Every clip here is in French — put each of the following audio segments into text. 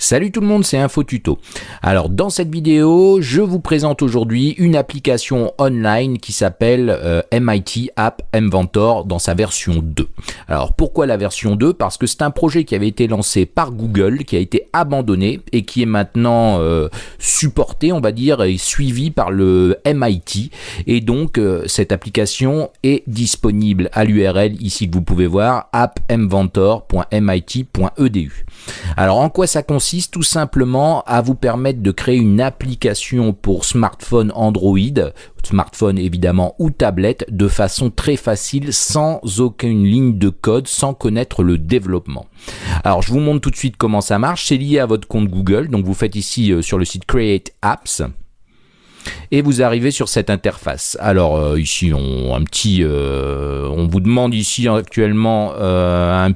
Salut tout le monde, c'est InfoTuto. Alors dans cette vidéo, je vous présente aujourd'hui une application online qui s'appelle MIT App Inventor dans sa version 2. Alors pourquoi la version 2? Parce que c'est un projet qui avait été lancé par Google, qui a été abandonné et qui est maintenant supporté, on va dire, et suivi par le MIT. Et donc cette application est disponible à l'URL ici que vous pouvez voir, appinventor.mit.edu. Alors en quoi ça consiste? Tout simplement à vous permettre de créer une application pour smartphone Android, smartphone évidemment ou tablette, de façon très facile, sans aucune ligne de code, sans connaître le développement. Alors je vous montre tout de suite comment ça marche. C'est lié à votre compte Google, donc vous faites ici sur le site Create Apps. Et vous arrivez sur cette interface. Alors ici on vous demande ici actuellement un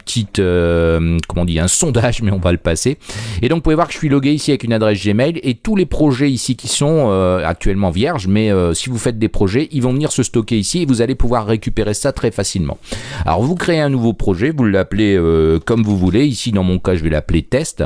sondage, mais on va le passer. Et donc vous pouvez voir que je suis logué ici avec une adresse Gmail et tous les projets ici qui sont actuellement vierges, mais si vous faites des projets, ils vont venir se stocker ici et vous allez pouvoir récupérer ça très facilement. Alors vous créez un nouveau projet, vous l'appelez comme vous voulez. Ici dans mon cas je vais l'appeler test.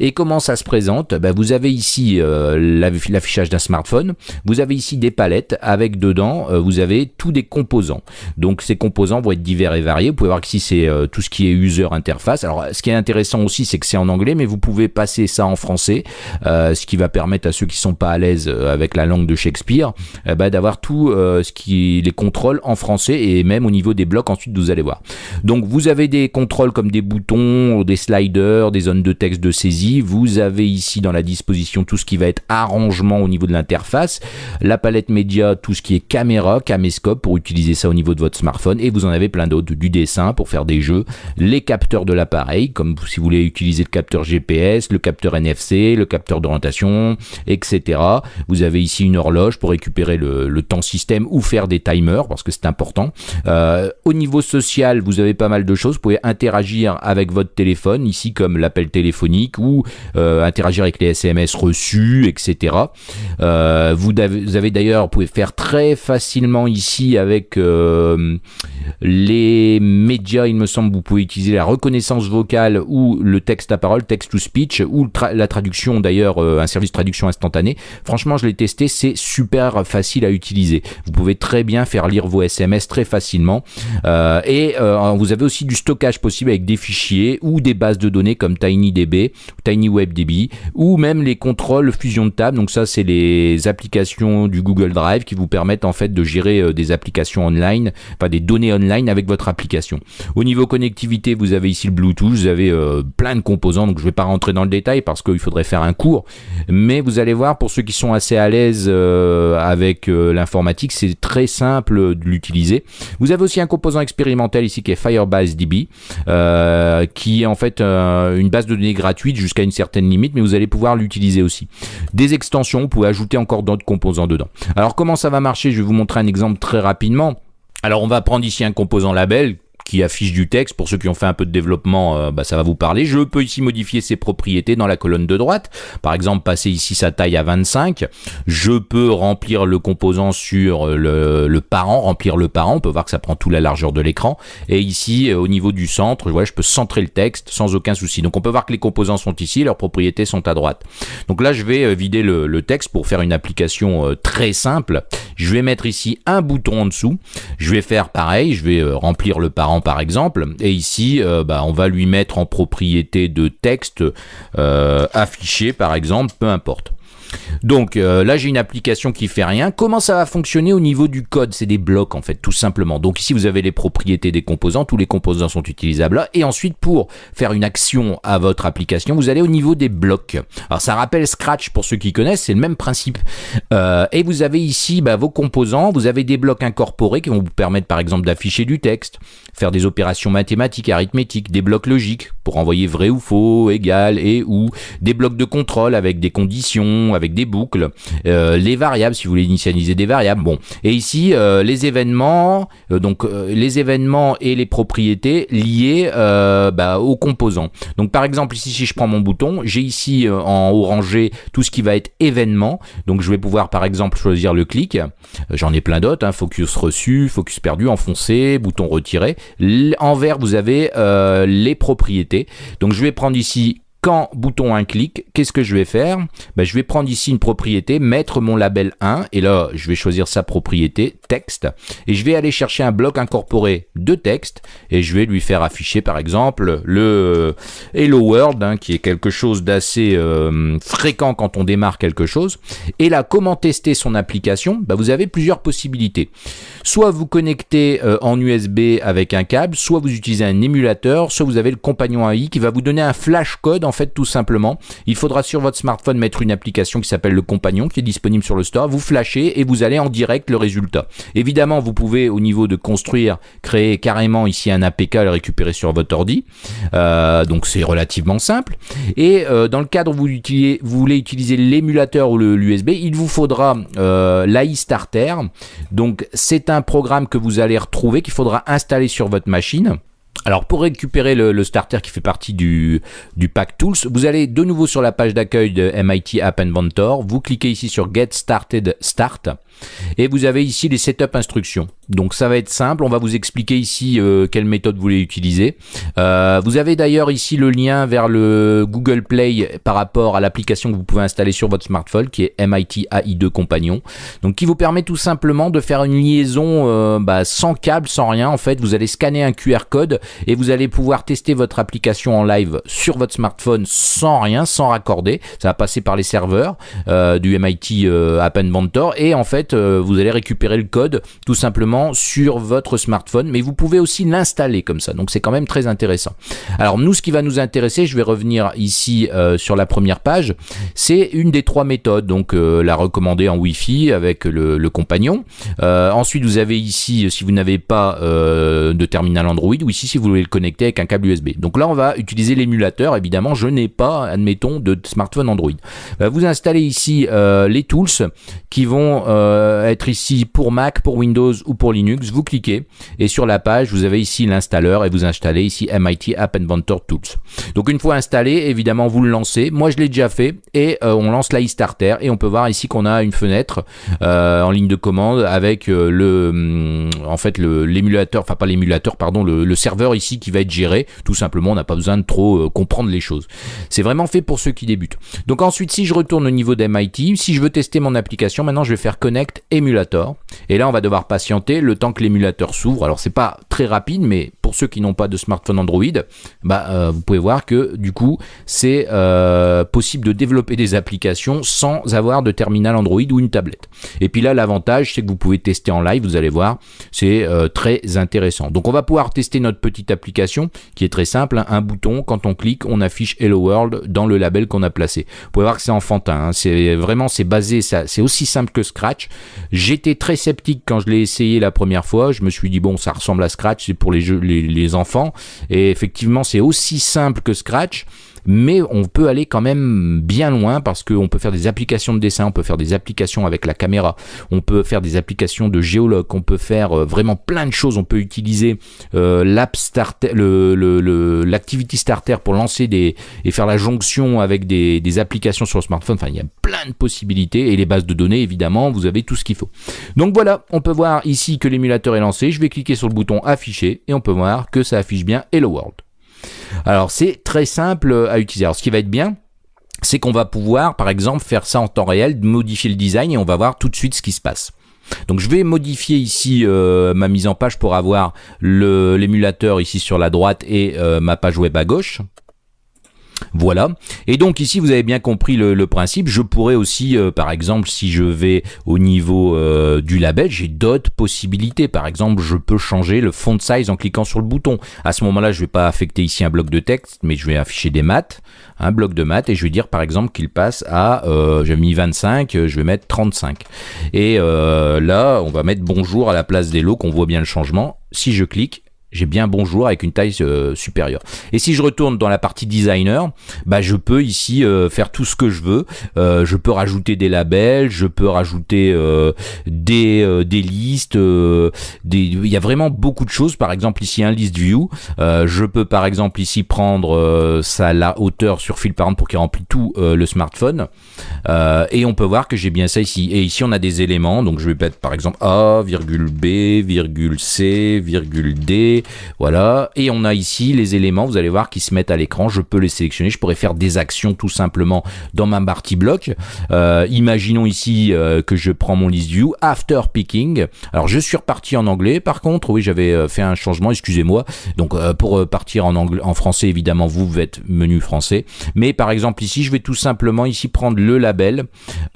Et comment ça se présente? Vous avez ici l'affichage d'un smartphone. Vous avez ici des palettes avec dedans, vous avez tous des composants. Donc ces composants vont être divers et variés. Vous pouvez voir qu'ici c'est tout ce qui est user interface. Alors ce qui est intéressant aussi, c'est que c'est en anglais, mais vous pouvez passer ça en français, ce qui va permettre à ceux qui sont pas à l'aise avec la langue de Shakespeare, d'avoir tout les contrôles en français et même au niveau des blocs ensuite vous allez voir. Donc vous avez des contrôles comme des boutons, des sliders, des zones de texte de saisie. Vous avez ici dans la disposition tout ce qui va être arrangement au niveau de l'interface. La palette média, tout ce qui est caméra, caméscope pour utiliser ça au niveau de votre smartphone, et vous en avez plein d'autres, du dessin pour faire des jeux, les capteurs de l'appareil, comme si vous voulez utiliser le capteur GPS, le capteur NFC, le capteur d'orientation, etc. Vous avez ici une horloge pour récupérer le temps système ou faire des timers, parce que c'est important. Au niveau social, vous avez pas mal de choses, vous pouvez interagir avec votre téléphone, ici comme l'appel téléphonique, ou interagir avec les SMS reçus, etc. Vous avez d'ailleurs, vous pouvez faire très facilement ici avec les médias, il me semble, vous pouvez utiliser la reconnaissance vocale ou le texte à parole, text to speech, ou la traduction d'ailleurs, un service de traduction instantanée. Franchement, je l'ai testé, c'est super facile à utiliser. Vous pouvez très bien faire lire vos SMS très facilement. Vous avez aussi du stockage possible avec des fichiers ou des bases de données comme TinyDB, TinyWebDB, ou même les contrôles fusion de table. Donc ça, c'est les applications du Google Drive qui vous permettent en fait de gérer des applications online, enfin des données online avec votre application. Au niveau connectivité, vous avez ici le Bluetooth, vous avez plein de composants, donc je ne vais pas rentrer dans le détail parce qu'il faudrait faire un cours, mais vous allez voir, pour ceux qui sont assez à l'aise avec l'informatique, c'est très simple de l'utiliser. Vous avez aussi un composant expérimental ici qui est FirebaseDB, qui est en fait une base de données gratuite jusqu'à une certaine limite, mais vous allez pouvoir l'utiliser aussi. Des extensions, vous pouvez ajouter encore d'autres composants dedans. Alors comment ça va marcher? Je vais vous montrer un exemple très rapidement. Alors on va prendre ici un composant label qui affiche du texte. Pour ceux qui ont fait un peu de développement, ça va vous parler. Je peux ici modifier ses propriétés dans la colonne de droite. Par exemple, passer ici sa taille à 25. Je peux remplir le composant sur le parent, remplir le parent. On peut voir que ça prend toute la largeur de l'écran. Et ici, au niveau du centre, je peux centrer le texte sans aucun souci. Donc on peut voir que les composants sont ici, leurs propriétés sont à droite. Donc là, je vais vider le texte pour faire une application très simple. Je vais mettre ici un bouton en dessous. Je vais faire pareil, je vais remplir le parent par exemple, et ici on va lui mettre en propriété de texte affiché par exemple, peu importe. Donc là j'ai une application qui fait rien. Comment ça va fonctionner au niveau du code? C'est des blocs en fait, tout simplement. Donc ici vous avez les propriétés des composants, tous les composants sont utilisables là, et ensuite pour faire une action à votre application, vous allez au niveau des blocs. Alors ça rappelle Scratch pour ceux qui connaissent, c'est le même principe. Et vous avez ici vos composants, vous avez des blocs incorporés qui vont vous permettre par exemple d'afficher du texte, faire des opérations mathématiques, arithmétiques, des blocs logiques pour envoyer vrai ou faux, égal et ou, des blocs de contrôle avec des conditions, avec des boucles, les variables si vous voulez initialiser des variables. Bon, et ici les événements, les événements et les propriétés liées aux composants. Donc par exemple ici si je prends mon bouton, j'ai ici en orangé tout ce qui va être événement. Donc je vais pouvoir par exemple choisir le clic. J'en ai plein d'autres, focus reçu, focus perdu, enfoncé, bouton retiré. En vert vous avez les propriétés. Donc je vais prendre ici Quand bouton un clic, qu'est-ce que je vais faire? Je vais prendre ici une propriété, mettre mon label 1, et là, je vais choisir sa propriété, texte, et je vais aller chercher un bloc incorporé de texte, et je vais lui faire afficher, par exemple, le Hello World, qui est quelque chose d'assez fréquent quand on démarre quelque chose. Et là, comment tester son application? Vous avez plusieurs possibilités. Soit vous connectez en USB avec un câble, soit vous utilisez un émulateur, soit vous avez le compagnon AI qui va vous donner un flash code, en fait, tout simplement. Il faudra sur votre smartphone mettre une application qui s'appelle le compagnon, qui est disponible sur le store. Vous flashez et vous allez en direct le résultat. Évidemment, vous pouvez, au niveau de construire, créer carrément ici un APK et le récupérer sur votre ordi. Donc c'est relativement simple. Et dans le cadre où vous voulez utiliser l'émulateur ou l'USB, il vous faudra l'AI Starter. Donc c'est un programme que vous allez retrouver, qu'il faudra installer sur votre machine. Alors pour récupérer le starter qui fait partie du pack Tools, vous allez de nouveau sur la page d'accueil de MIT App Inventor, vous cliquez ici sur Get Started Start et vous avez ici les setup instructions. Donc ça va être simple, on va vous expliquer ici quelle méthode vous voulez utiliser. Vous avez d'ailleurs ici le lien vers le Google Play par rapport à l'application que vous pouvez installer sur votre smartphone qui est MIT AI2 Compagnon. Donc qui vous permet tout simplement de faire une liaison sans câble, sans rien. En fait, vous allez scanner un QR code et vous allez pouvoir tester votre application en live sur votre smartphone sans rien, sans raccorder. Ça va passer par les serveurs du MIT App Inventor et en fait vous allez récupérer le code tout simplement sur votre smartphone, mais vous pouvez aussi l'installer comme ça, donc c'est quand même très intéressant. Alors nous, ce qui va nous intéresser, je vais revenir ici sur la première page, c'est une des trois méthodes, donc la recommandée en Wi-Fi avec le compagnon. Ensuite vous avez ici, si vous n'avez pas de terminal Android, ou ici si vous voulez le connecter avec un câble USB. Donc là on va utiliser l'émulateur, évidemment je n'ai pas, admettons, de smartphone Android. Vous installez ici les tools qui vont être ici pour Mac, pour Windows ou pour Linux, vous cliquez et sur la page vous avez ici l'installeur et vous installez ici MIT App Inventor Tools. Donc une fois installé, évidemment vous le lancez. Moi je l'ai déjà fait et on lance l'AI Starter et on peut voir ici qu'on a une fenêtre en ligne de commande avec l'émulateur, enfin pas l'émulateur, pardon, le serveur ici qui va être géré. Tout simplement, on n'a pas besoin de trop comprendre les choses. C'est vraiment fait pour ceux qui débutent. Donc ensuite, si je retourne au niveau d'MIT, si je veux tester mon application, maintenant je vais faire Connect Emulator et là on va devoir patienter le temps que l'émulateur s'ouvre. Alors c'est pas très rapide, mais pour ceux qui n'ont pas de smartphone Android, vous pouvez voir que du coup c'est possible de développer des applications sans avoir de terminal Android ou une tablette. Et puis là l'avantage c'est que vous pouvez tester en live, vous allez voir, c'est très intéressant. Donc on va pouvoir tester notre petite application qui est très simple, un bouton, quand on clique on affiche Hello World dans le label qu'on a placé. Vous pouvez voir que c'est enfantin, c'est basé, c'est aussi simple que Scratch. J'étais très sceptique quand je l'ai essayé la première fois, je me suis dit bon ça ressemble à Scratch, c'est pour les enfants, et effectivement c'est aussi simple que Scratch, mais on peut aller quand même bien loin parce qu'on peut faire des applications de dessin, on peut faire des applications avec la caméra, on peut faire des applications de géologue, on peut faire vraiment plein de choses, on peut utiliser l'app starter, l'activity starter pour lancer et faire la jonction avec des applications sur le smartphone. Enfin, il y a plein de possibilités et les bases de données, évidemment, vous avez tout ce qu'il faut. Donc voilà, on peut voir ici que l'émulateur est lancé, je vais cliquer sur le bouton afficher et on peut voir que ça affiche bien Hello World. Alors c'est très simple à utiliser. Alors ce qui va être bien, c'est qu'on va pouvoir par exemple faire ça en temps réel, modifier le design et on va voir tout de suite ce qui se passe. Donc je vais modifier ici ma mise en page pour avoir l'émulateur ici sur la droite et ma page web à gauche. Voilà, et donc ici vous avez bien compris le principe. Je pourrais aussi par exemple, si je vais au niveau du label, j'ai d'autres possibilités. Par exemple, je peux changer le font size en cliquant sur le bouton. À ce moment là je vais pas affecter ici un bloc de texte, mais je vais afficher des maths, un bloc de maths, et je vais dire par exemple qu'il passe à j'ai mis 25, je vais mettre 35 et là on va mettre bonjour à la place des lots, qu'on voit bien le changement. Si je clique, j'ai bien bonjour avec une taille supérieure. Et si je retourne dans la partie designer, je peux ici faire tout ce que je veux. Je peux rajouter des labels, je peux rajouter des listes. Il y a vraiment beaucoup de choses. Par exemple ici un list view. Je peux par exemple ici prendre la hauteur sur fil par exemple pour qu'il remplit tout le smartphone. Et on peut voir que j'ai bien ça ici. Et ici on a des éléments. Donc je vais mettre par exemple A, virgule B, virgule C, virgule D. copier, voilà, et on a ici les éléments, vous allez voir, qui se mettent à l'écran. Je peux les sélectionner, je pourrais faire des actions tout simplement dans ma partie bloc. Imaginons ici que je prends mon list view, after picking. Alors je suis reparti en anglais, par contre, oui, j'avais fait un changement, excusez-moi. Donc pour partir en français, évidemment, vous faites menu français. Mais par exemple ici, je vais tout simplement ici prendre le label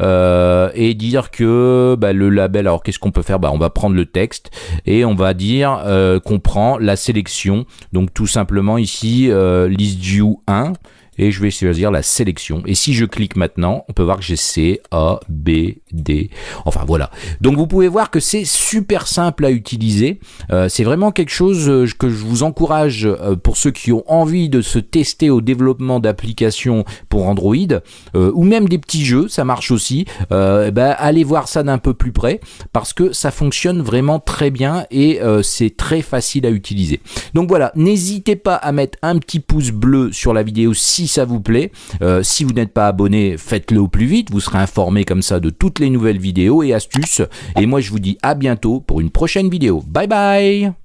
et dire que le label, alors qu'est-ce qu'on peut faire? On va prendre le texte et on va dire qu'on prend la sélection. Donc tout simplement ici, list view 1. Et je vais choisir la sélection. Et si je clique maintenant, on peut voir que j'ai C, A, B, D. Enfin voilà. Donc vous pouvez voir que c'est super simple à utiliser. C'est vraiment quelque chose que je vous encourage pour ceux qui ont envie de se tester au développement d'applications pour Android ou même des petits jeux, ça marche aussi. Allez voir ça d'un peu plus près parce que ça fonctionne vraiment très bien et c'est très facile à utiliser. Donc voilà, n'hésitez pas à mettre un petit pouce bleu sur la vidéo si ça vous plaît. Si vous n'êtes pas abonné, faites-le au plus vite. Vous serez informé comme ça de toutes les nouvelles vidéos et astuces. Et moi, je vous dis à bientôt pour une prochaine vidéo. Bye bye!